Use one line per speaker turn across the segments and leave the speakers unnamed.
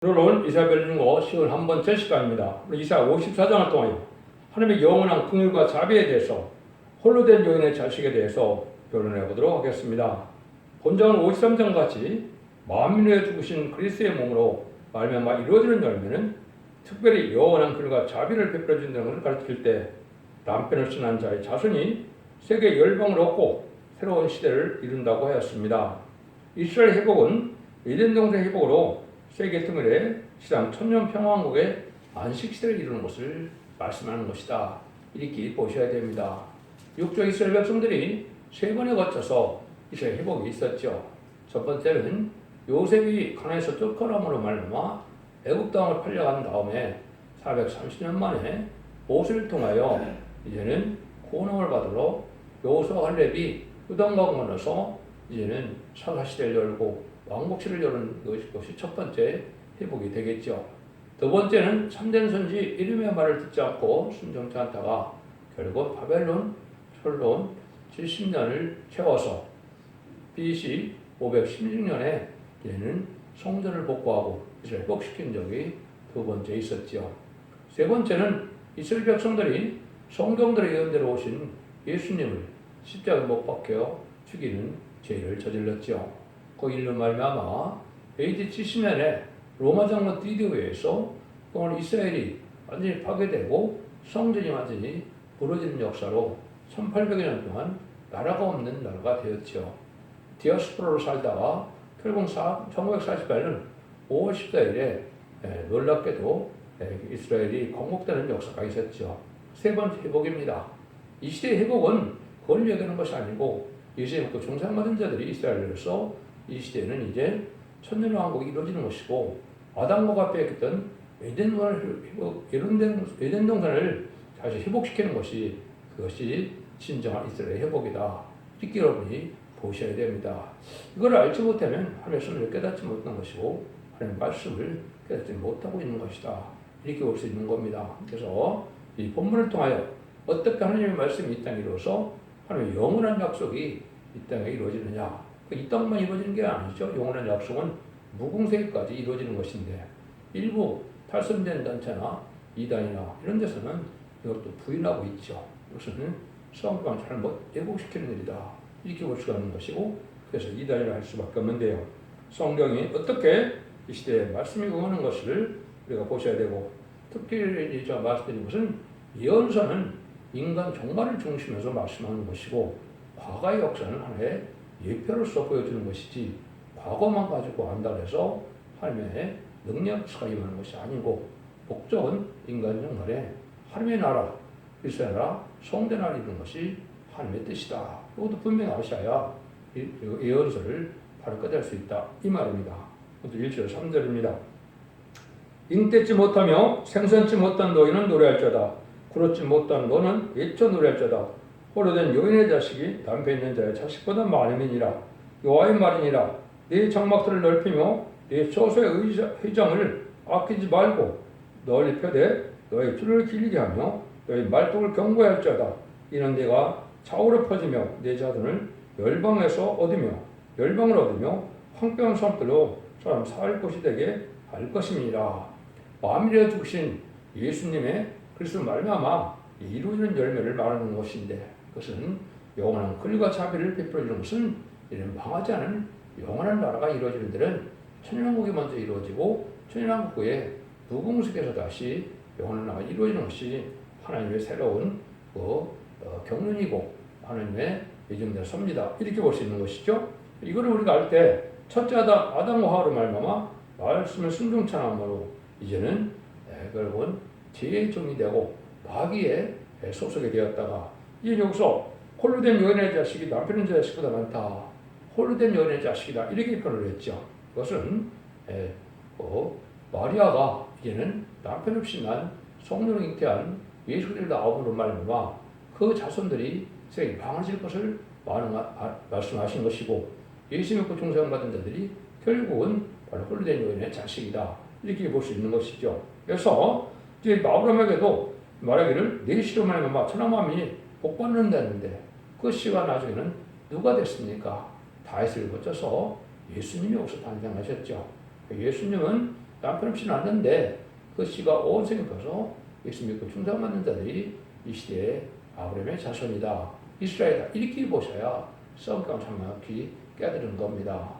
오늘은 이사야를 중고 51번째 시간입니다. 이사야 54장을 통하여 하나님의 영원한 긍휼과 자비에 대해서 홀로 된 여인의 자식에 대해서 변론해 보도록 하겠습니다. 본장은 53장 같이 만민을 죽으신 그리스도의 몸으로 말미암아 이루어지는 열매는 특별히 영원한 긍휼과 자비를 베풀어 준다는 것을 가르칠 때 남편을 신한 자의 자손이 세계 열방을 얻고 새로운 시대를 이룬다고 하였습니다. 이스라엘 회복은 에덴 동산 회복으로 세계 통일의 시장 천년 평화왕국의 안식시대를 이루는 것을 말씀하는 것이다. 이렇게 보셔야 됩니다. 육조 이스라엘 백성들이 세 번에 거쳐서 이스라엘 회복이 있었죠. 첫 번째는 요셉이 가나안에서 쫓겨남으로 말미암아 애굽 땅을 팔려간 다음에 430년 만에 모세를 통하여 이제는 구원을 받으러 여호수아 갈렙이 요단강 건너서 이제는 사사시대를 열고 왕복시를 여는 것이 첫 번째 회복이 되겠죠. 두 번째는 참된 선지 이름의 말을 듣지 않고 순종치 않다가 결국 바벨론 솔론 70년을 채워서 BC 516년에 얘는 성전을 복구하고 이스라엘 회복시킨 적이 두 번째 있었죠. 세 번째는 이스라엘 백성들이 성경들의 예언대로 오신 예수님을 십자가에 못 박혀 죽이는 죄를 저질렀죠. 그 일로 말미암아 AD 70년에 로마 장로 디디오에서 오늘 이스라엘이 완전히 파괴되고 성전이 완전히 부러지는 역사로 1800여 년 동안 나라가 없는 나라가 되었죠. 디아스포라로 살다가 결국 1948년 5월 14일에 놀랍게도 이스라엘이 건국되는 역사가 있었죠. 세 번째 회복입니다. 이 시대의 회복은 그걸 얘기하는 것이 아니고 예수님 믿고 중상받은 자들이 이스라엘로서 이 시대는 이제 천년왕국이 이루어지는 것이고 아담과 빼앗겼던 에덴 동산을 다시 회복시키는 것이 그것이 진정한 이스라엘 회복이다. 이렇게 여러분이 보셔야 됩니다. 이걸 알지 못하면 하나님의 손을 깨닫지 못한 것이고 하나님의 말씀을 깨닫지 못하고 있는 것이다. 이렇게 볼 수 있는 겁니다. 그래서 이 본문을 통하여 어떻게 하나님의 말씀이 이 땅에 이루어서 하나님의 영원한 약속이 이 땅에 이루어지느냐. 이 땅만 이루어지는 게 아니죠. 영원한 약속은 무궁세기까지 이루어지는 것인데 일부 탈선된 단체나 이단이나 이런 데서는 이것도 부인하고 있죠. 이것은 성경을 잘못 왜곡시키는 일이다. 이렇게 볼 수가 있는 것이고 그래서 이단이라 할 수밖에 없는데요. 성경이 어떻게 이 시대에 말씀이 응하는 것을 우리가 보셔야 되고 특히 제가 말씀드린 것은 예언서는 인간 종말을 중심에서 말씀하는 것이고 과거의 역사는 하나의 예표로서 보여주는 것이지 과거만 가지고 한다 해서 하나님의 능력치가 임하는 것이 아니고 목적은 인간 종말에 하나님의 나라, 그리스도의 나라, 성대 나라 이루는 것이 하나님의 뜻이다. 이것도 분명히 아셔야 예언서를 바로 꺼낼 수 있다. 이 말입니다. 1절 3절입니다. 잉태치 못하며 생선치 못한 노인은 노래할지어다. 그렇지 못한 너는 외쳐 노래할지어다. 홀로된 여인의 자식이 남편 있는 자의 자식보다 많음이니라. 여호와의 말이니라. 네 장막들을 넓히며 네 처소의 회장을 아끼지 말고 널리 펴되 너의 줄을 길게 하며 너의 말뚝을 견고할지어다. 이는 네가 좌우로 퍼지며 네 자손을 열방을 얻으며 황폐한 성들로 사람 살 곳이 되게 할 것임이니라. 만민에 죽으신 예수님의 그리스도 말미암아 이루어지는 열매를 말하는 것인데 그것은 영원한 긍휼과 자비를 베풀어주는 것은 이런 망하지 않은 영원한 나라가 이루어지는 데는 천년왕국이 먼저 이루어지고 천년왕국 후에 무궁수에서 다시 영원한 나라가 이루어지는 것이 하나님의 새로운 경륜이고 하나님의 예정된 섭니다. 이렇게 볼 수 있는 것이죠. 이거를 우리가 알 때 첫째 아담과 하와로 말미암아 말씀을 순종치 않음으로 이제는 결국은 죄의 종이 되고 마귀의 소속이 되었다가 이제 여기서 홀로 된 여인의 자식이 남편 있는 자식보다 많다. 홀로 된 여인의 자식이다. 이렇게 표현을 했죠. 그것은 마리아가 이제는 남편 없이 난 성령을 잉태한 예수 그리스도를 낳음으로 말미암아 그 자손들이 세상에 망하실 것을 말씀하신 것이고 예수 믿고 중생받은 자들이 결국은 바로 홀로 된 여인의 자식이다. 이렇게 볼 수 있는 것이죠. 그래서 이제 아브라함에게도 말하기를 내 씨로 말미암아 천하만민이 복받는다는데 그 씨가 나중에는 누가 됐습니까? 다윗을 거쳐서 예수님이 여기서 탄생하셨죠. 예수님은 남편 없이 낳았는데 그 씨가 온 세계 퍼서 예수 믿고 충성받는 자들이 이 시대에 아브라함의 자손이다. 이스라엘이다. 이렇게 보셔야 성경 정확히 깨달은 겁니다.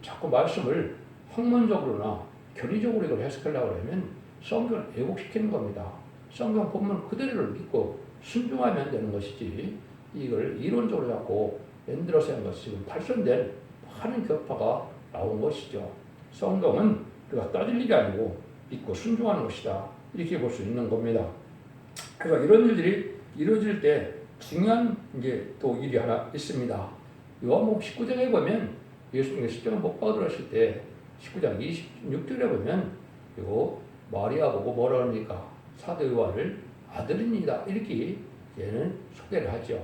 자꾸 말씀을 학문적으로나 교리적으로 이걸 해석하려고 하면 성경을 왜곡시키는 겁니다. 성경 본문 그대로를 믿고 순종하면 되는 것이지 이걸 이론적으로 자꾸 만들어서 한 것이 지금 발전된 많은 격파가 나온 것이죠. 성경은 우리가 따질 일이 아니고 믿고 순종하는 것이다. 이렇게 볼 수 있는 겁니다. 그래서 이런 일들이 이루어질 때 중요한 이제 또 일이 하나 있습니다. 요한복음 19장에 보면 예수님이 십자가 못 박아 들어가실 때 19장 26절에 보면 이거 마리아 보고 뭐라 합니까? 사도 요한을 아들입니다. 이렇게 얘는 소개를 하죠.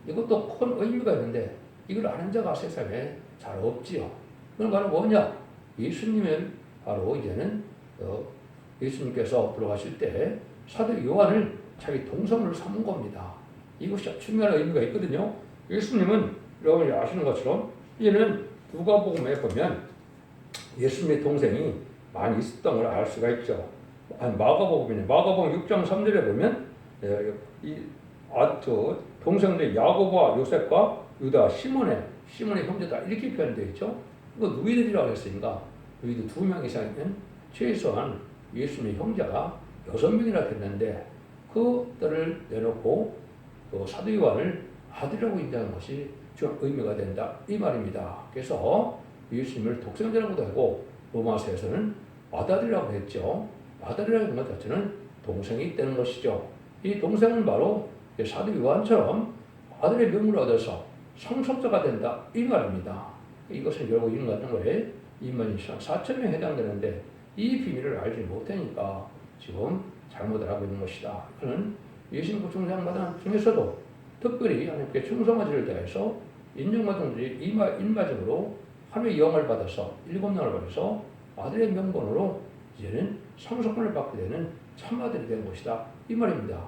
이것도 큰 의미가 있는데 이걸 아는 자가 세상에 잘 없지요. 그건 바로 뭐냐? 예수님은 바로 이제는 예수님께서 들어가실 때 사도 요한을 자기 동생으로 삼은 겁니다. 이것이 중요한 의미가 있거든요. 예수님은 여러분이 아시는 것처럼 이제는 누가복음에 보면 예수님의 동생이 많이 있었던 걸 알 수가 있죠. 마가복음이네. 마가복음 6장 3절에 보면 동생들 야고보와 요셉과 유다, 시몬의 형제다 이렇게 표현되어 있죠. 이거 누이들이라고 했으니까 누이들 2명 이상이면 최소한 예수님의 형제가 6명이나 됐는데 그들을 내놓고 사도 요한을 아들이라고 인정하는 것이 좀 의미가 된다 이 말입니다. 그래서 예수님을 독생자라고도 하고 로마서에서는 아들이라고 했죠. 아들이라는 것 자체는 동생이 있다는 것이죠. 이 동생은 바로 사도 요한처럼 아들의 명을 얻어서 상속자가 된다 이 말입니다. 이것은 결국 인간의 인간이 4,000명에 해당되는데 이 비밀을 알지 못하니까 지금 잘못을 하고 있는 것이다. 이거는 예수님 충성받은 중에서도 특별히 하나님께 충성하지를 대해서 인정받은 자들이 일마적으로 하나님의 영을 받아서 7명을 받아서 아들의 명분으로 이제는 상속권을 받게 되는 참아들이 된 것이다. 이 말입니다.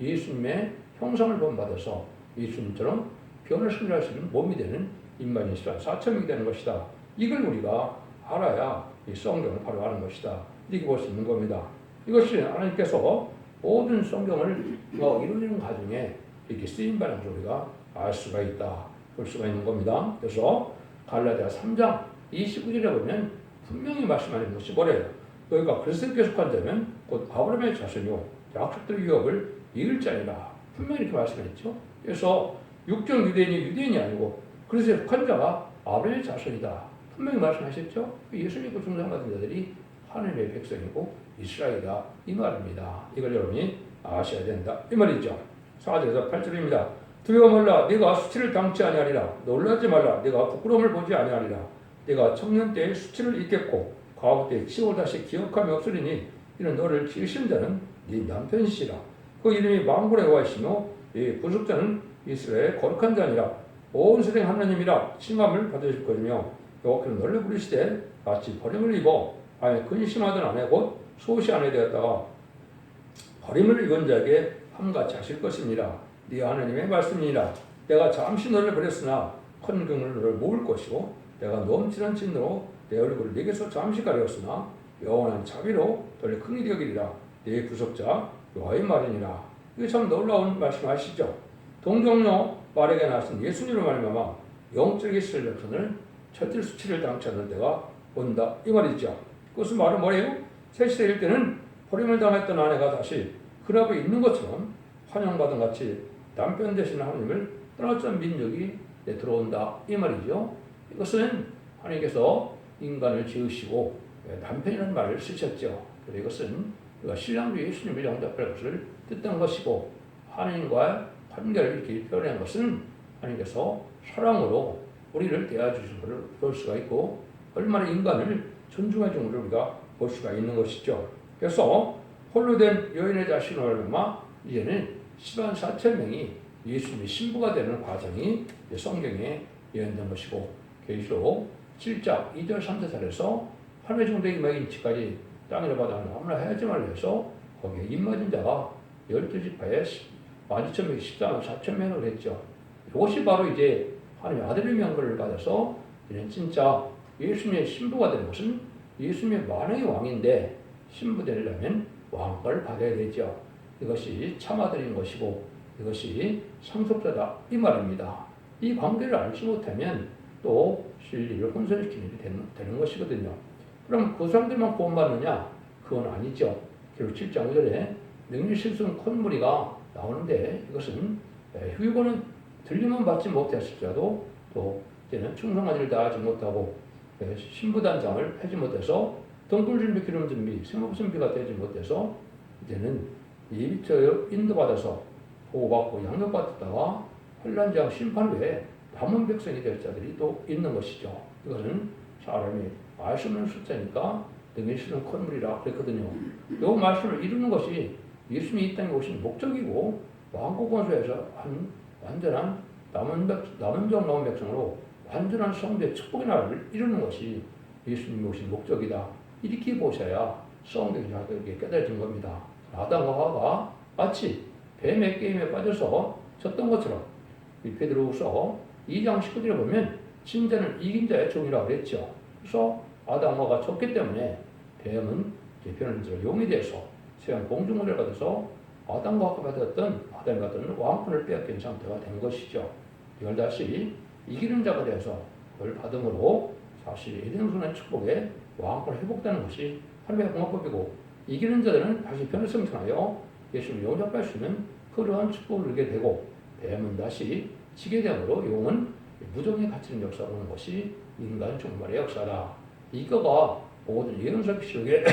예수님의 형상을 본받아서 예수님처럼 변을 승리할 수 있는 몸이 되는 인간이 4,000명이 되는 것이다. 이걸 우리가 알아야 이 성경을 바로 아는 것이다. 이렇게 볼 수 있는 겁니다. 이것이 하나님께서 모든 성경을 이루는 과정에 이렇게 쓰임받는 것을 우리가 알 수가 있다. 볼 수가 있는 겁니다. 그래서 갈라디아 3장 29절에 보면 분명히 말씀하는 것이 뭐래요? 너희가 그리스도께 속한 자면 곧 아브라함의 자손이요 약속된 유업을 이을 자니라. 분명히 이렇게 말씀했죠. 그래서 육정 유대인이 아니고 그리스도에 속한 자가 아브라함의 자손이다. 분명히 말씀하셨죠. 예수 믿고 충성받은 자들이 하나님의 백성이고 이스라엘이다. 이 말입니다. 이걸 여러분이 아셔야 된다. 이 말이죠. 4절에서 8절입니다. 두려워 말라. 네가 수치를 당치 아니하리라. 놀라지 말라. 네가 부끄러움을 보지 아니하리라. 네가 청년 때에 수치를 잊겠고 과부 때에 치고 다시 기억함이 없으리니 이는 너를 지으신 자는 네 남편이시라. 그 이름이 만군의 여호와이시며 이 구속자는 이스라엘의 거룩한 자니라. 온 세상 하나님이라 칭함을 받으실 것이며 여호와께는 너를 부르시되 마치 버림을 입어 아예 근심하던 아내 곧 소시 아내 되었다가 버림을 입은 자에게 함같이 하실 것입니다. 네 하나님의 말씀이니라. 내가 잠시 너를 버렸으나 큰 긍휼로 너를 모을 것이고 내가 넘치는 진노로 내 얼굴을 네게서 잠시 가렸으나 영원한 자비로 너를 긍휼히 여기리라. 네 구속자 여호와의 말이니라. 이게 참 놀라운 말씀하시죠. 동정녀 말에게 나신 예수님으로 말미암아 영적인 실력선을 철들 수치를 당치 않는 때가 온다 이 말이죠. 그것은 말은 뭐예요? 새시대일 때는 버림을 당했던 아내가 다시 그 앞에 있는 것처럼 환영받은 같이 남편 되신 하나님을 떠났던 민족이 들어온다 이 말이죠. 이것은 하나님께서 인간을 지으시고 남편이라는 말을 쓰셨죠. 그래서 이것은 우리가 신랑도 예수님을 영접할 것을 뜻한 것이고 하나님과 관계를 이렇게 표현한 것은 하나님께서 사랑으로 우리를 대해주신 것을 볼 수가 있고 얼마나 인간을 존중해 준 것을 우리가 볼 수가 있는 것이죠. 그래서 홀로 된 여인의 자신을 얼마 이제는 10만 4천 명이 예수님의 신부가 되는 과정이 성경에 예언된 것이고 계시록 7장 2절 3절 살에서 하늘의 중대기 막인치까지 땅으로 받아 아무나 해야지 말라 해서 거기에 입맞은 자가 12지파에 12,000명이 14만 4천 명을 했죠. 이것이 바로 이제 하나님의 아들의 명분을 받아서 이는 진짜 예수님의 신부가 되는 것은 예수님이 만왕의 왕인데 신부되려면 왕권을 받아야 되죠. 이것이 참아들인 것이고 이것이 상속자다 이 말입니다. 이 관계를 알지 못하면 또 진리를 혼선시키는 일이 되는 것이거든요. 그럼 그 사람들만 구원받느냐? 그건 아니죠. 결국 7장 5절에 능히 실수는 콧무리가 나오는데 이것은 휴거는 들리면 받지 못했을지라도 또 이제는 충성한 일을 다하지 못하고 신부단장을 하지 못해서 등불 준비, 기름 준비, 생업 준비가 되지 못해서 이제는 예비처 인도받아서 보호받고 양육받았다가 환란장 심판 후에 남은 백성이 될 자들이 또 있는 것이죠. 이것은 사람이 알 수 없는 숫자니까 능히 실수는 콧물이라 그랬거든요. 이 말씀을 이루는 것이 예수님이 이 땅에 오신 목적이고 왕국원소에서 한 완전한 남은 백성으로 완전한 성도의 축복의 나라를 이루는 것이 예수님이 오신 목적이다. 이렇게 보셔야 성경이 자들에게 깨달아진 겁니다. 아담과 하와가 마치 뱀의 게임에 빠져서 졌던 것처럼 베드로후서 2장 19절에 보면 진자는 이긴 자의 종이라고 그랬죠. 그래서 아담과 하와가 졌기 때문에 뱀은 변론적으로 용이 돼서 세상 공중을 받아서 아담과 하와가 아담이 받았던 왕권을 빼앗긴 상태가 된 것이죠. 이걸 다시 이기는 자가 되어서 그걸 받음으로 사실 에덴 축복에 왕권을 회복되는 것이 하나님의 공화법이고 이기는 자들은 다시 변화성장하여 예수님을 영접할 수 있는 그러한 축복을 누리게 되고 뱀은 다시 지게 되므로 용은 무정에 갇히는 역사가 오는 것이 인간 종말의 역사다. 이거가 모든 예언서 기록에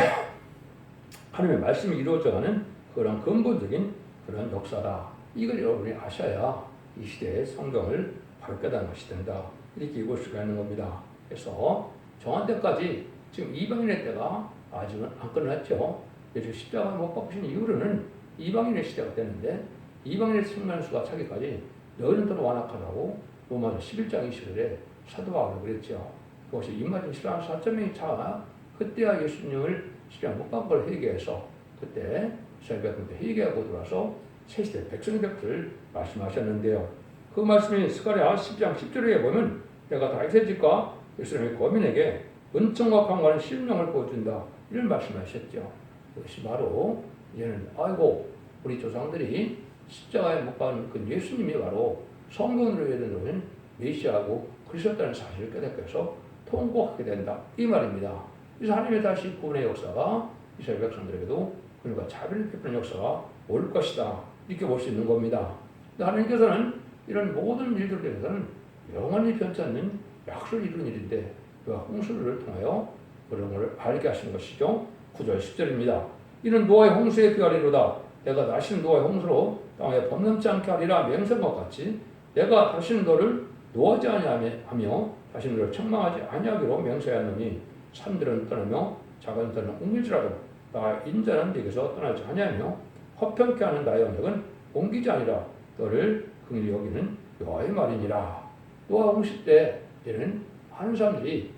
하나님의 말씀이 이루어져가는 그런 근본적인 그런 역사다. 이걸 여러분이 아셔야 이 시대의 성경을 바로 깨닫는 것이 된다. 이렇게 읽을 수가 있는 겁니다. 그래서 정한 때까지 지금 이방인의 때가 아직은 안 끝났죠. 예수 십자가 못 박히신 이후로는 이방인의 시대가 되는데 이방인의 측면수가 차기까지 너희는 완악하다고 로마서 11장 20절에 사도 바울이 그랬죠. 그것이 입맞은 신랑 4.0이 차 그때야 예수님을 십자가 못 박은 걸 회개해서 그때 이스라엘 백성들 회개하고 들어와서 새 시대 백성이 될 것을 말씀하셨는데요. 그 말씀이 스가랴 10장 10절에 보면 내가 다윗의 집과 예루살렘의 거민에게 은총과 강과는 심령을 보여준다 이런 말씀하셨죠. 그것이 바로 이제는 아이고 우리 조상들이 십자가에 못 박은 그 예수님이 바로 성경으로 예언된 메시아하고 그리스도라는 사실을 깨닫게 해서 통곡하게 된다 이 말입니다. 그래서 하나님의 다시 구원의 역사가 이스라엘 백성들에게도 그러니까 자비를 베푸는 역사가 올 것이다 이렇게 볼 수 있는 겁니다. 하나님께서는 이런 모든 일들에 대해서는 영원히 변치 않는 약속을 이루는 일인데 그 홍수를 통하여 그런 것을 알게 하시는 것이죠. 9절 10절입니다. 이는 노아의 홍수에 비하리로다. 내가 다시는 노아의 홍수로 땅에 범람치 않게 하리라 맹세한 것 같이 내가 다시는 너를 노하지 아니하며 다시는 너를 책망하지 아니하기로 맹세하노니 산들은 떠나며 작은 산은 옮길지라도 나 인자는 네게서 떠나지 아니하며 허평케 하는 나의 언약은 옮기지 아니라 너를 긍휼히 여기는 여호와의 말이니라. 노아 홍수 때에는 많은 사람들이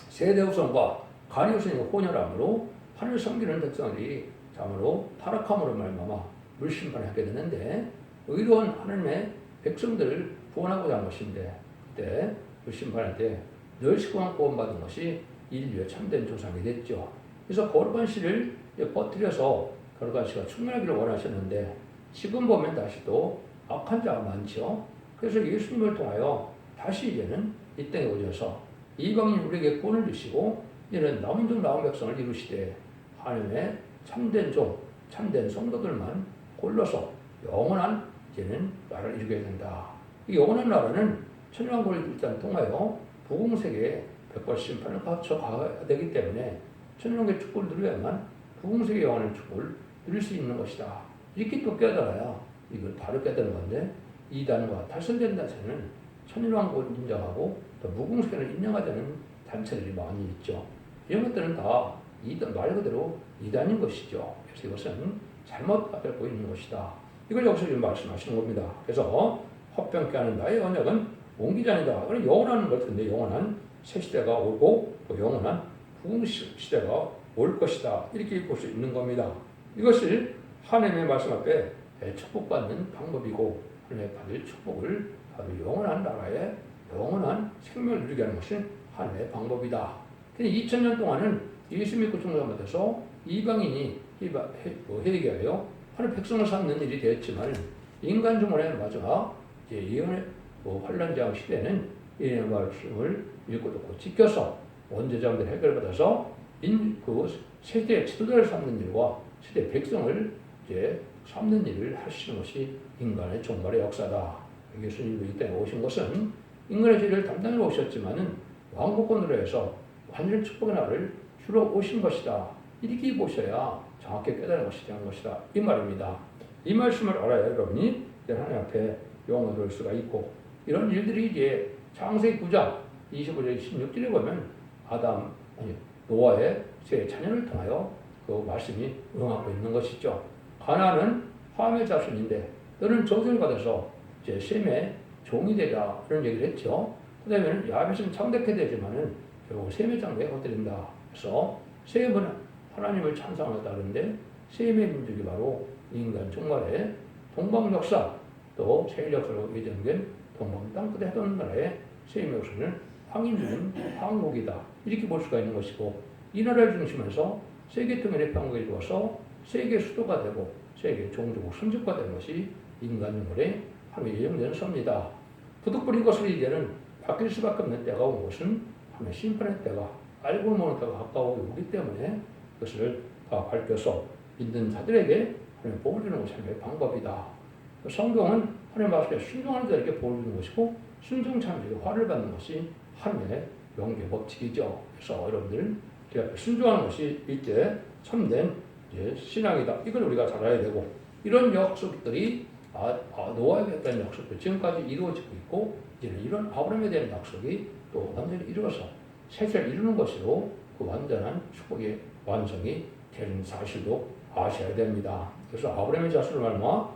세대 후손과 간이 후손이 혼혈함으로 하늘 섬기는 백성들이 참으로 타락함으로 말미암아 물심판을 하게 되는데 의로운 하나님의 백성들을 구원하고자 한 것인데 그때 물심판할 때 멸시구원 구원받은 것이 인류의 참된 조상이 됐죠. 그래서 거룩한 씨를 퍼뜨려서 거룩한 씨가 충만하기를 원하셨는데 지금 보면 다시 또 악한 자가 많죠. 그래서 예수님을 통하여 다시 이제는 이 땅에 오셔서 이방인 우리에게 구원을 주시고 이제는 남은 종 남은 백성을 이루시되 하나님의 참된 종, 참된 성도들만 골라서 영원한 이제는 나라를 이루게 된다. 이 영원한 나라는 천년왕국을 일단 통하여 부궁세계에 백벌 심판을 거쳐가야 되기 때문에 천년왕국의 축복을 누려야만 부궁세계 영원한 축복을 누릴 수 있는 것이다. 이렇게 또 깨달아야 이걸 바로 깨달은 건데 이단과 탈선된 단체는 천년왕국을 인정하고 또 무궁세계를 인정하지 않는 단체들이 많이 있죠. 이런 것들은 다 이단, 말 그대로 이단인 것이죠. 그래서 이것은 잘못 알고 있는 것이다. 이걸 여기서 지금 말씀하시는 겁니다. 그래서 허평케 하는 나의 언약은 옮기지 아니다. 영원한 것 같은데 영원한 새 시대가 오고 또 영원한 부흥시대가 올 것이다. 이렇게 볼 수 있는 겁니다. 이것이 하나님의 말씀 앞에 축복받는 방법이고 하나님의 받을 축복을 바로 영원한 나라에 영원한 생명을 누리게 하는 것이 하나님의 방법이다. 근데 2000년 동안은 예수 믿고 충성받아서 이방인이 회개하여 하나님 백성을 삼는 일이 되었지만 인간 중원의 마지막 예언의 환란장 시대는 이 말씀을 읽고 듣고 지켜서 원죄자들 해결받아서 그 세대의 지도자를 삼는 일과 세대 백성을 삼는 일을 하시는 것이 인간의 종말의 역사다. 예수님이 이 땅에 오신 것은 인간의 죄를 담당해 오셨지만은 왕국권으로 해서 완전 축복의 날을 주러 오신 것이다. 이렇게 보셔야 정확히 깨달은 것이 되는 것이다. 이 말입니다. 이 말씀을 알아야 여러분이 하나님 앞에 영원히 올 수가 있고, 이런 일들이 이제 창세기 9장 25절 16절에 보면 노아의 세 자녀를 통하여 그 말씀이 응하고 있는 것이죠. 가나안은 함의 자손인데 너는 저주를 받아서 이제 셈의 종이 되라 이런 얘기를 했죠. 그 다음에는 야벳은 창대케 되지만은 결국 셈의 장래에 헛들린다. 그래서 셈은 하나님을 찬송하다는데 셈의 민족이 바로 인간 종말의 동방 역사, 또 세일 역사로 예정된 동방 땅끝에 해던 나라의 셈의 역사는 황인주는 황국이다. 이렇게 볼 수가 있는 것이고, 이 나라를 중심해서 세계 통일의 평화가 이루어서 세계 수도가 되고 세계 종주국 선주가 되는 것이 인간 인물의 하나님의 예정된 섭니다. 부득 뿌린 것을 이제는 바뀔 수밖에 없는 때가 온 것은 하나님의 심판의 때가 알고 모르는 때가 가까워 오기 때문에 그것을 다 밝혀서 믿는 자들에게 하나님의 복을 주는 것이 하나님의 방법이다. 성경은 하나님의 말씀에 순종하는 자에게 복을 주는 것이고 순종치 않은 자에게 화를 받는 것이 하나님의 명계 법칙이죠. 그래서 여러분들 순종하는 것이 이때 참된 신앙이다. 이걸 우리가 잘 알아야 되고, 이런 약속들이 노아에게 했던 약속도 지금까지 이루어지고 있고, 이제는 이런 아브라함에 대한 약속이 또 완전히 이루어서 세세를 이루는 것으로 그 완전한 축복의 완성이 되는 사실도 아셔야 됩니다. 그래서 아브라함의 자손을 말마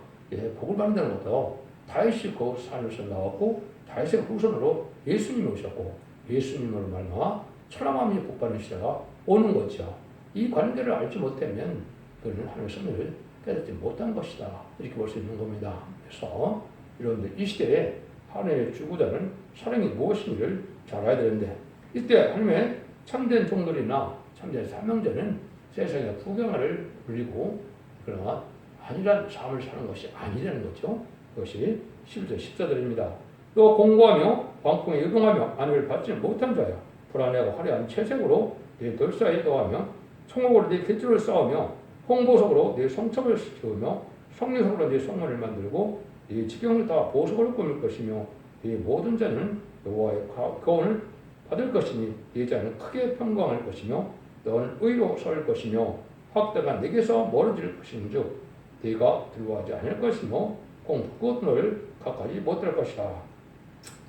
복을 받는다는 것도 다윗이 그 산에서 나왔고 다윗의 후손으로 예수님이 오셨고 예수님으로 말마 천하만민이 복받는 시대가 오는 거죠. 이 관계를 알지 못하면 그는 하나님의 섭리를 깨닫지 못한 것이다. 이렇게 볼 수 있는 겁니다. 그래서 여러분들 이 시대에 하나님의 주구자는 사랑이 무엇인지를 잘 알아야 되는데, 이때 하나님의 참된 종들이나 참된 사명자는 세상의 구경을 누리고 그러나 안일한 삶을 사는 것이 아니라는 거죠. 그것이 11절 14절입니다. 또 공고하며 광풍에 유동하며 안위를 받지 못한 자야. 불안해하고 화려한 채색으로 네 돌사에 더하며 총옥으로 네 깃줄을 쌓으며 홍보석으로 네 성첩을 지으며 성리석으로 네 성문을 만들고 네 지경을 다 보석으로 꾸밀 것이며 네 모든 자는 여호와의 교훈을 받을 것이니 네 자는 크게 평강할 것이며 너는 의로 설 것이며 확대가 네게서 멀어질 것인즉 네가 두려워하지 않을 것이며 공부꾼을 가까이 못할 것이다.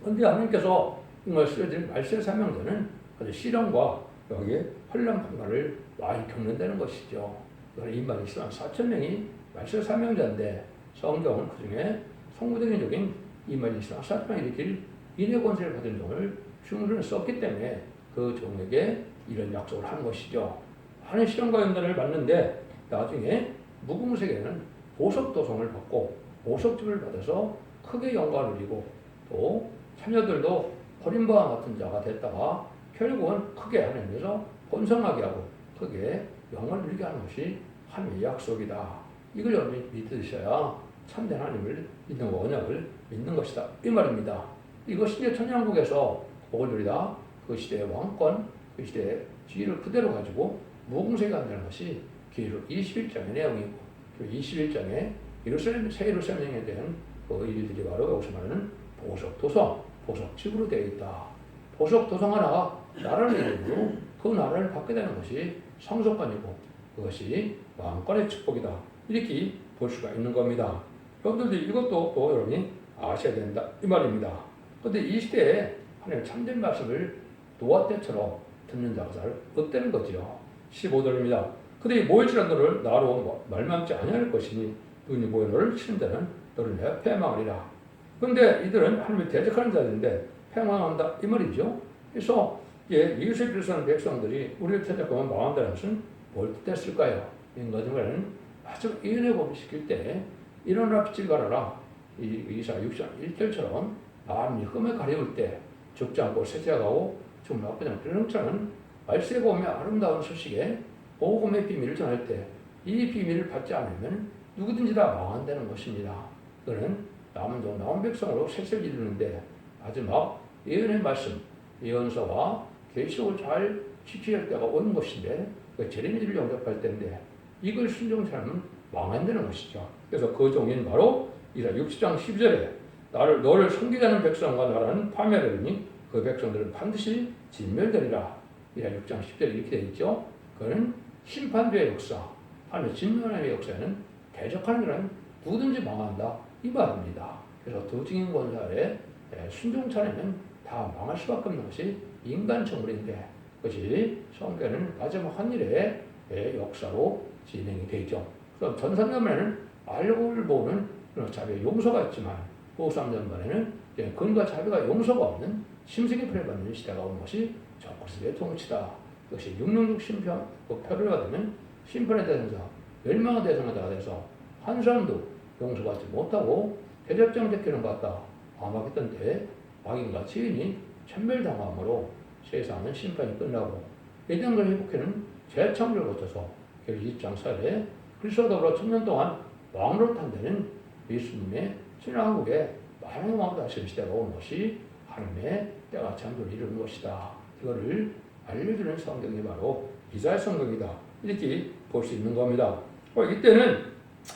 그런데 하나님께서 정말 쓰여진 말세 사명자는 아주 시련과 여기에 환란 풍파를 많이 겪는다는 것이죠. 인만 이스라엘 4,000명이 말세 사명자인데 성경은 그 중에 성구적인 인만 이스라엘 4,000명이 일으킬 인의 권세를 받은 종을 주문을 썼기 때문에 그 종에게 이런 약속을 한 것이죠. 하나님 시련과 연단을 받는데 나중에 무궁세계는 보석도성을 받고 보석집을 받아서 크게 영광을 누리고 또 자녀들도 버림바와 같은 자가 됐다가 결국은 크게 하나님께서 번성하게 하고 크게 영광을 누리게 하는 것이 하나님의 약속이다. 이걸 여러분이 믿으셔야 참된 하나님을 믿는 언약을 믿는 것이다. 이 말입니다. 이것이 이제 천년국에서 복을 누리다 그 시대의 왕권, 그 시대의 지위를 그대로 가지고 무궁세가 한다는 것이 계시록 21장의 내용이고 그 21장에 새 예루살렘에 대한 그 일들이 바로 여기서 말하는 보석도성, 보석집으로 되어 있다. 보석도성 하나 나라를 이루고 그 나라를 받게 되는 것이 성소권이고 그것이 왕권의 축복이다. 이렇게 볼 수가 있는 겁니다. 여러분들도 이것도 또 여러분이 아셔야 된다. 이 말입니다. 그런데 이 시대에 하나님의 참된 말씀을 노아 때처럼 듣는 자가 잘 없다는 거죠. 15절입니다. 그들이 모일지라 너를 나로 말망치 아니할 것이니 눈이 모여 너를 치는 데는 너를 내가 패망하리라. 그런데 이들은 하나님을 대적하는 자들인데 패망한다 이 말이죠. 그래서 이웃을 사는 백성들이 우리를 대적하면 망한다는 것은 뭘 뜻했을까요? 인간은 아주 이은혜 법을 시킬 때 일어나라 빛을 발하라 이사 6장 1절처럼 마음이 흠에 가려울 때 죽지 않고 세제하고 좀 나쁘지 않은 그런 형처는 말세에 보면 아름다운 소식에 복음의 비밀을 전할 때 이 비밀을 받지 않으면 누구든지 다 망한다는 것입니다. 그는 남은 종 남은 백성으로 셋을 이루는데 마지막 예언의 말씀, 예언서와 계시록을 잘 지켜야 할 때가 오는 것인데 그 재림일을 영접할 때인데 이걸 순종치 않으면 망한다는 것이죠. 그래서 그 종인 바로 이사 60장 12절에 너를 섬기자는 백성과 나라는 파멸하리니 그 백성들은 반드시 진멸되리라. 이사 6장 10절에 이렇게 되어 있죠. 그는 심판주의 역사, 하나님의 진멸의 역사에는 대적하는 자는 누구든지 망한다 이 말입니다. 그래서 두 증인 권사에 순종치 않으면 다 망할 수밖에 없는 것이 인간 정물인데 그것이 성경에는 마지막 한 일의 역사로 진행이 되죠. 그럼 전산전반에는 알고를 보는 자비의 용서가 있지만 후삼전반에는 근과 자비가 용서가 없는 심승의 표를 받는 시대가 온 것이 적그리스도의 통치다. 그것이 666 심판, 표류가 되면 심판의 대상자, 멸망의 대상자가 돼서 한 사람도 용서받지 못하고 대접장 제끼는 것 같다. 아마겟돈 때 악인과 죄인이 천멸당함으로 세상은 심판이 끝나고 예정을 회복해는 재창조를 거쳐서 결국 20장 4절에 그리스도와 더불어 1000년 동안 왕노릇한 데는 예수님의 신앙국에 많은 왕도 하시는 시대가 온 것이 하나님의 때가 창조를 이루는 것이다. 이거를 알려주는 성경이 바로 이사야 성경이다. 이렇게 볼 수 있는 겁니다. 이때는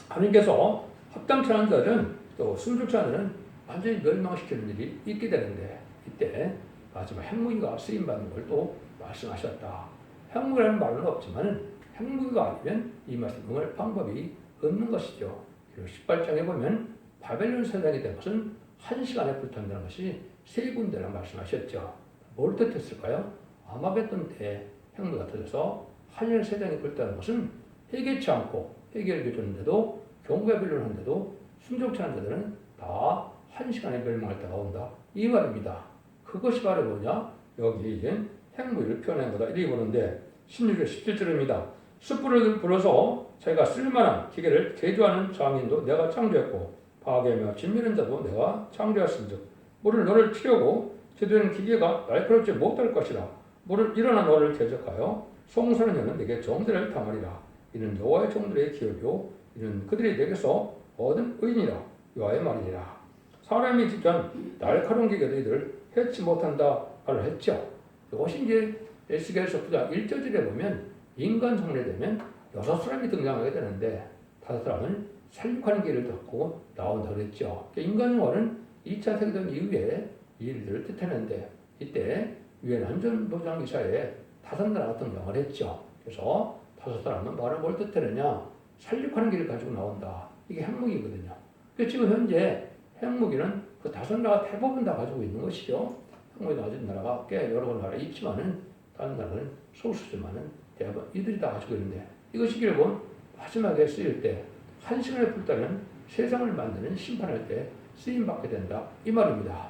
하나님께서 합당치 않은 자들은 또 순종치 않은 자들은 완전히 멸망시키는 일이 있게 되는데 이때 마지막 핵무기가 쓰임받는 걸 또 말씀하셨다. 핵무기라는 말은 없지만 핵무기가 아니면 이 말씀 응할 방법이 없는 것이죠. 그리고 18장에 보면 바벨론 세상이 된 것은 1시간에 불탄다는 것이 세 군데라 말씀하셨죠. 뭘 뜻했을까요? 아마겟돈 때 핵무기가 터져서 한일 세상이 불타는 것은 해결치 않고 해결해 줬는데도 경고해비를 하는데도 순종치 않은 자들은 다 1시간에 멸망할 때가 온다. 이 말입니다. 그것이 바로 뭐냐? 여기 이제 핵무기를 표현한 거다. 이렇게 보는데 16절 17절입니다. 숯불을 불어서 자기가 쓸만한 기계를 제조하는 장인도 내가 창조했고 파괴하며 진미는 자도 내가 창조했은즉 물을 너를 치려고 제조된 기계가 날카롭지 못할 것이라. 물을 일어난 너를 대적하여 송사는 여는 내게 정죄를 당하리라. 이는 여호와의 종들의 기업이요 이는 그들이 내게서 얻은 의인이라. 여호와의 말이니라. 사람이 직전 날카로운 기계도 이들을 해치 못한다 말을 했죠. 이것이 이제 에스겔서 9장 1절에 보면 인간 성례 되면 6사람이 등장하게 되는데 5사람은 살육하는 길을 듣고 나온다고 그랬죠. 인간 영화는 2차 세계대전 이후에 이 일들을 뜻하는데 이때 유엔 안전보장 이사회에 5나라가 등장을 했죠. 그래서 5사람은 말을 뭘 뜻하느냐? 살육하는 길을 가지고 나온다. 이게 핵무기거든요. 그래서 지금 현재 핵무기는 그 5나라가 대부분 다 가지고 있는 것이죠. 핵무기 가진 나라가 꽤 여러 나라가 있지만은 다른 나라는 소수지만은 대부분 이들이 다 가지고 있는데 이것이 결국은 마지막에 쓰일 때 1시간에 불타는 세상을 만드는 심판할 때 쓰임받게 된다. 이 말입니다.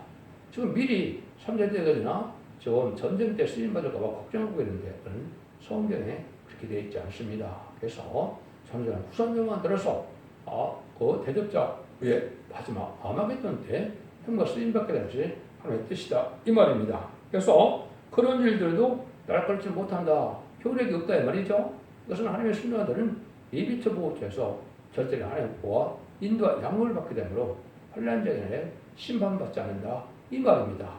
지금 미리 3차 대전이나 지금 전쟁 때 쓰임받을까 봐 걱정하고 있는데 그런 성경에 그렇게 되어 있지 않습니다. 그래서 전쟁은 후산명만 들어서 그 대접자 위에 마지막 아마겟돈 때 형과 쓰임받게 될지 하나님의 뜻이다. 이 말입니다. 그래서 그런 일들도 날걸지 못한다. 효력이 없다. 이 말이죠. 이것은 하나님의 순종자들은 예비처 보호처에서 절대로 하나님의 보호와 인도와 양육을 받게 되므로 환란장에 심판받지 않는다. 이 말입니다.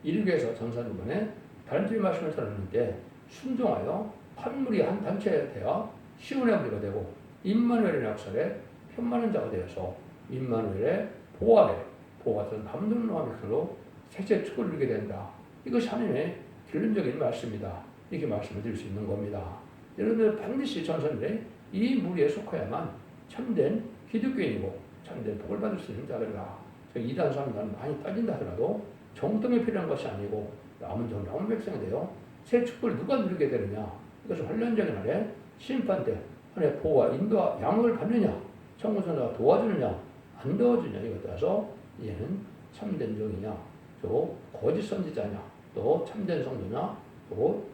이를 위해서 전사님번에 다른 주의 말씀을 들었는데 순종하여 판물이 한 단체에 되어 시온의 무리가 되고 임마누엘의 약설에 편만한 자가 되어서 임마누엘의 보호 아래 보호받던 남존노함의 크로 셋째 축을 이루게 된다. 이것이 하나님의 결론적인 말씀이다. 이렇게 말씀을 드릴 수 있는 겁니다. 여러분들 반드시 전사들의 이 무리에 속하야만 참된 기독교인이고 참된 복을 받을 수 있는 자들이라. 이단 사람들은 많이 따진다 하더라도 정통이 필요한 것이 아니고 남은 종 남은 백성이 되어 새 축복을 누가 누리게 되느냐. 이것은 환란적인 날에 심판 때 하나님의 보호와 인도와 양육을 받느냐, 청구선자가 도와주느냐 안 도와주느냐 이것에 따라서 얘는 참된 종이냐, 또 거짓 선지자냐, 또 참된 성도냐, 또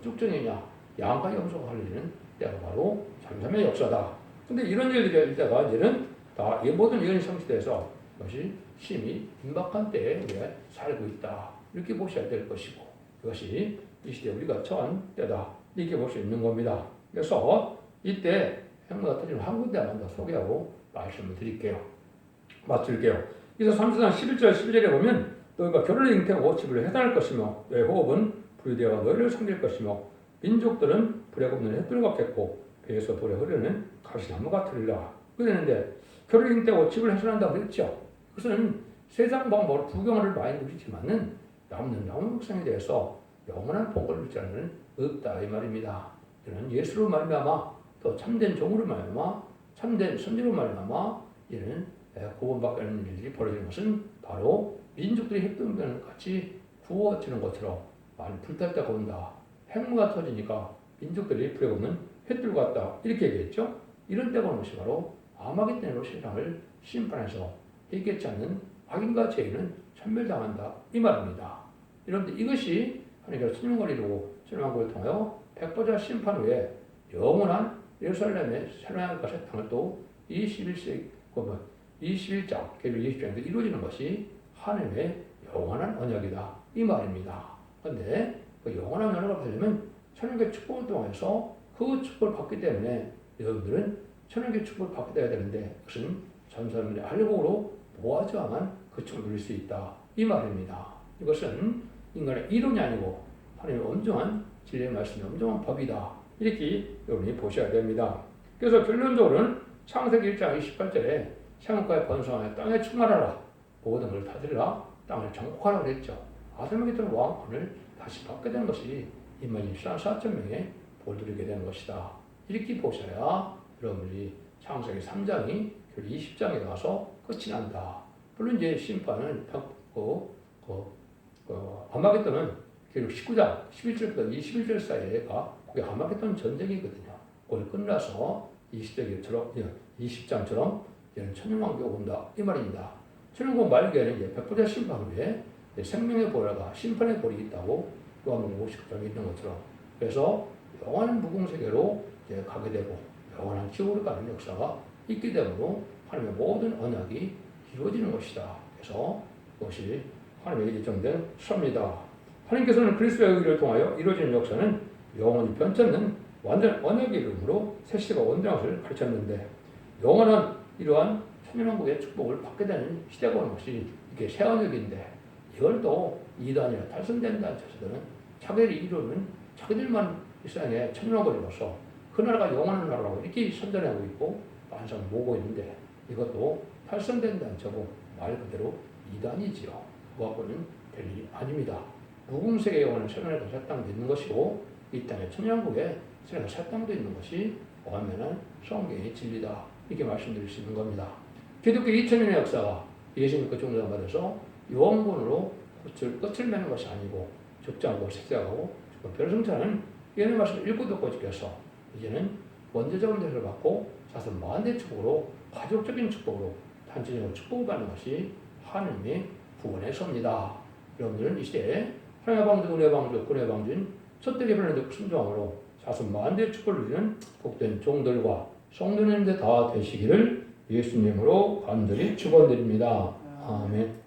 쭉정이냐 양과 염소가 갈리는 때가 바로 잠잠의 역사다. 근데 이런 일들이 할 때가 이제는 다 이 모든 예언이 성취돼서 그것이 심히 임박한 때에 우리가 살고 있다. 이렇게 보셔야 될 것이고 이것이 이 시대에 우리가 처한 때다. 이렇게 볼 수 있는 겁니다. 그래서 이때 행무가 터지는 한 군데만 더 소개하고 말씀을 드릴게요. 맞출게요. 그래서 3장 11절 12절에 보면 너희가 결혼을 잉태하고 집을 해산할 것이며 너희 호흡은 불되어 너희를 섬길 것이며 민족들은 불에 굽는 햇불 같겠고 배에서 돌에 흐르는 가시나무 같으리라. 그랬는데 결혼을 잉태하고 집을 해산한다고 그랬죠. 그것은 세상 방법으로 구경을 많이 누리지만은 남는 영육성에 대해서 영원한 복을 누리지 않는 없다 이 말입니다. 이는 예수로 말미암아 또 참된 종으로 말미암아 참된 선지로 말미암아 이는 구원받게 하는 일들이 벌어지는 것은 바로 민족들이 햇병변 같이 구워지는 것처럼 많이 불탈 때가 온다. 핵무가 터지니까 민족들이 불에 굽는 햇불 같다 이렇게 얘기했죠. 이런 때가 오는 것이 바로 아마겟돈으로 세상을 심판해서 해결치 않는 악인과 죄인은 천멸당한다 이 말입니다. 그런데 이것이 하나님께서 천년거리로 천년왕국을 통하여 백보자 심판 후에 영원한 예루살렘의 새로운 것의 땅을 또 21장, 계율 20장에서 이루어지는 것이 하나님의 영원한 언약이다 이 말입니다. 그런데 그 영원한 언약을 받으려면 천년의 축복을 통해서 그 축복을 받기 때문에 여러분들은 천년의 축복을 받게 돼야 되는데 그것은 전 사람들의 알곡으로 모아져야만 그 축복을 누릴 수 있다 이 말입니다. 이것은 인간의 이론이 아니고 하나님의 엄정한 진리의 말씀이 엄정한 법이다 이렇게 여러분이 보셔야 됩니다. 그래서 결론적으로는 창세기 1장 28절에 생업과의 번성하여 땅에 충만하라 모든 걸 다스리라 땅을 정복하라고 그랬죠. 아담에게 있던 왕권을 다시 받게 되는 것이 인간이 4,000명의 볼 누리게 되는 것이다. 이렇게 보셔야 여러분이 창세기 3장이 20장에 가서 끝이 난다. 물론 이제 심판은 아마겟돈은 결국 19장 11절부터 21절 사이에가 그게 아마겟돈 전쟁이거든요. 그걸 끝나서 20장처럼 이제는 천년왕국이 온다 이 말입니다. 천년왕국 말기에는 이제 백보자 심판 후에 생명의 보혈과 심판의 볼이 있다고 요한복음 59장에 있는 것처럼 그래서 영원한 무궁세계로 이제 가게 되고 영원한 지옥으로 가는 역사가 있게 되므로 하나님의 모든 언약이 이루어지는 것이다. 그래서 그것이 하나님의 예정된 섭니다. 하나님께서는 그리스도의 의를 통하여 이루어지는 역사는 영원히 변찮는 완전 언약의 이름으로 새 시대가 온전한 것을 가르쳤는데 영원한 이러한 천년왕국의 축복을 받게 되는 시대가 오는 것이 이게 새 언약인데 이걸 또 이단이나 탈선된다는 자들은 자기들이 이루는 자기들만 이 세상에 천년왕국으로서 그 나라가 영원한 나라라고 이렇게 선전하고 있고 만상을 모으고 있는데 이것도 탈선된다는 저고 말 그대로 이단이지요. 그거하고는 될 일이 아닙니다. 무궁세계에 오는 천년의 새 땅도 있는 것이고 이 땅에 천년왕국에 천년의 새 땅도 있는 것이 완전한 성경의 진리다. 이렇게 말씀드릴 수 있는 겁니다. 기독교 2000년의 역사가 예수님께 종료받아서 영원으로 끝을 맺는 것이 아니고 죽지 않고 색색하고 별승차는 예언의 말씀을 읽고 듣고 지켜서 이제는 원죄적인 대를 받고 자손 만대 축복으로 가족적인 축복으로 단체적으로 축복을 받는 것이 하나님의 구원의 섭니다. 여러분들은 이 시대에 하나님의 방주, 은혜의 방주, 군의 방주인 첫대 개별의 순종으로 자손 만대 축복을 누리는 복된 종들과 성도님들 다 되시기를 예수님으로 간절히 축원드립니다. 아멘.